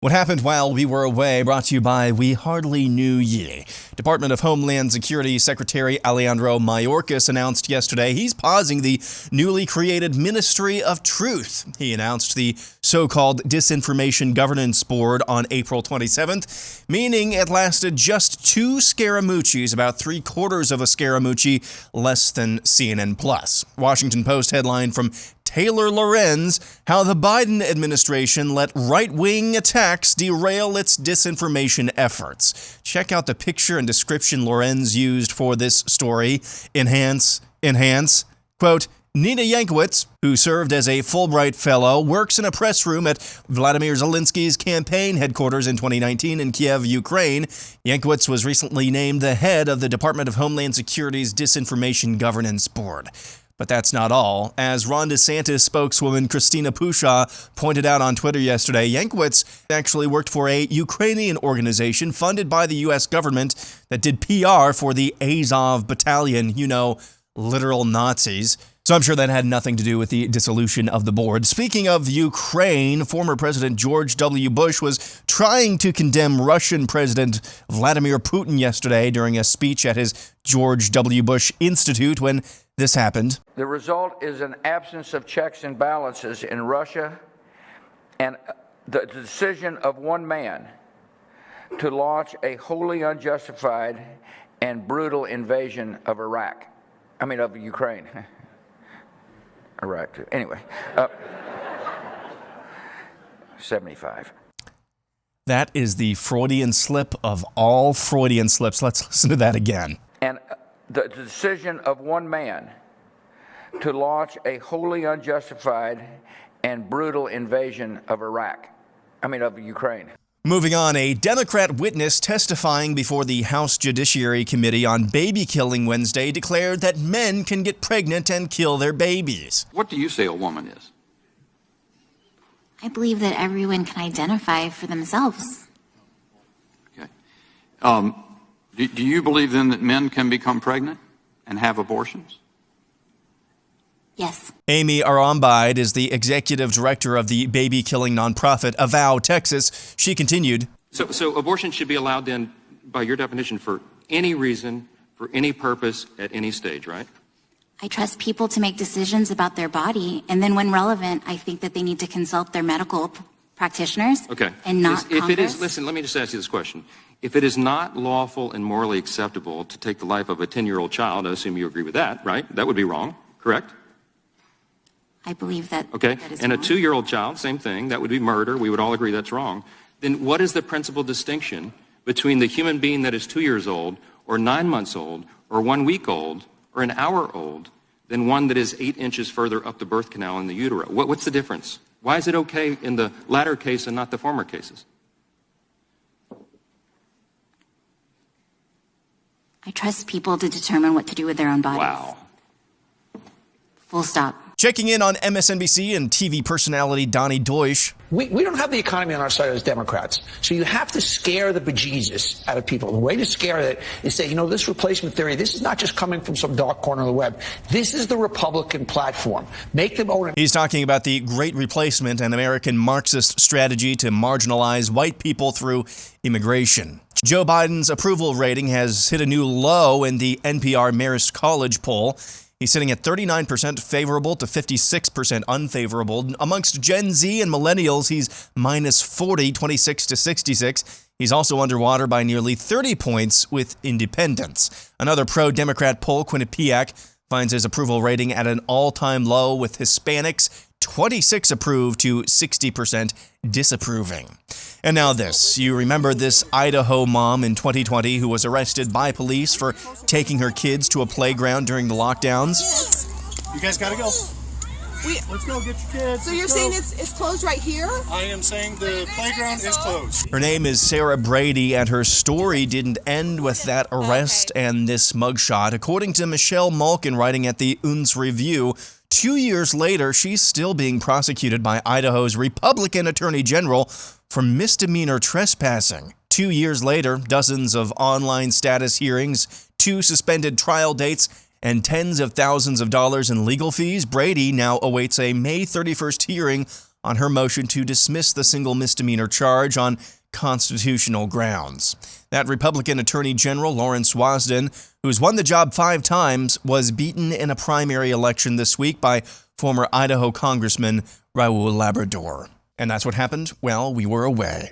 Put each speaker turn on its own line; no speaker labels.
What happened while we were away, brought to you by We Hardly Knew Ye. Department of Homeland Security Secretary Alejandro Mayorkas announced yesterday he's pausing the newly created Ministry of Truth. He announced the so-called Disinformation Governance Board on April 27th, meaning it lasted just 2 Scaramucci's, about 3/4 of a Scaramucci, less than CNN+. Washington Post headline from Taylor Lorenz, how the Biden administration let right-wing attacks derail its disinformation efforts. Check out the picture and description Lorenz used for this story. Enhance. Quote, Nina Yankowicz, who served as a Fulbright Fellow, works in a press room at Vladimir Zelensky's campaign headquarters in 2019 in Kiev, Ukraine. Yankowicz was recently named the head of the Department of Homeland Security's Disinformation Governance Board. But that's not all. As Ron DeSantis spokeswoman Christina Pushaw pointed out on Twitter yesterday, Yankowicz actually worked for a Ukrainian organization funded by the U.S. government that did PR for the Azov Battalion, literal Nazis. So I'm sure that had nothing to do with the dissolution of the board. Speaking of Ukraine, former President George W. Bush was trying to condemn Russian President Vladimir Putin yesterday during a speech at his George W. Bush Institute when this happened.
The result is an absence of checks and balances in Russia and the decision of one man to launch a wholly unjustified and brutal invasion of of Ukraine. Iraq, too. Anyway, 75.
That is the Freudian slip of all Freudian slips. Let's listen to that again.
And the decision of one man to launch a wholly unjustified and brutal invasion of Ukraine.
Moving on, a Democrat witness testifying before the House Judiciary Committee on baby killing Wednesday declared that men can get pregnant and kill their babies.
What do you say a woman is?
I believe that everyone can identify for themselves.
Okay. Do you believe then that men can become pregnant and have abortions?
Yes.
Amy Arambide is the executive director of the baby-killing nonprofit Avow Texas. She continued.
So abortion should be allowed then, by your definition, for any reason, for any purpose, at any stage, right?
I trust people to make decisions about their body, and then when relevant, I think that they need to consult their medical practitioners.
Okay.
And not
If
Congress.
it is, listen, let me just ask you this question. If it is not lawful and morally acceptable to take the life of a 10-year-old child, I assume you agree with that, right? That would be wrong, correct?
I believe that.
Okay,
that is
and
wrong.
a 2-year-old child, same thing, that would be murder. We would all agree that's wrong. Then what is the principal distinction between the human being that is 2 years old, or 9 months old, or 1 week old, or an hour old, than one that is 8 inches further up the birth canal in the utero? What's the difference? Why is it okay in the latter case and not the former cases?
I trust people to determine what to do with their own bodies.
Wow.
Full stop.
Checking in on MSNBC and TV personality Donnie Deutsch.
We don't have the economy on our side as Democrats. So you have to scare the bejesus out of people. The way to scare it is say, this replacement theory, this is not just coming from some dark corner of the web. This is the Republican platform. Make them own it.
He's talking about the Great Replacement, an American Marxist strategy to marginalize white people through immigration. Joe Biden's approval rating has hit a new low in the NPR Marist College poll. He's sitting at 39% favorable to 56% unfavorable. Amongst Gen Z and millennials, he's minus 40, 26 to 66. He's also underwater by nearly 30 points with independents. Another pro-Democrat poll, Quinnipiac, finds his approval rating at an all-time low, with Hispanics 26 approved to 60% disapproving. And now this. You remember this Idaho mom in 2020 who was arrested by police for taking her kids to a playground during the lockdowns?
You guys gotta go. Let's go, get your kids.
So you're saying it's closed right here?
I am saying the playground is closed.
Her name is Sarah Brady, and her story didn't end with that arrest and this mugshot. According to Michelle Malkin, writing at the UNS Review, 2 years later, she's still being prosecuted by Idaho's Republican Attorney General for misdemeanor trespassing. 2 years later, dozens of online status hearings, 2 suspended trial dates, and tens of thousands of dollars in legal fees, Brady now awaits a May 31st hearing on her motion to dismiss the single misdemeanor charge on constitutional grounds. That Republican Attorney General Lawrence Wasden, who's won the job 5 times, was beaten in a primary election this week by former Idaho Congressman Raul Labrador. And that's what happened while we were away.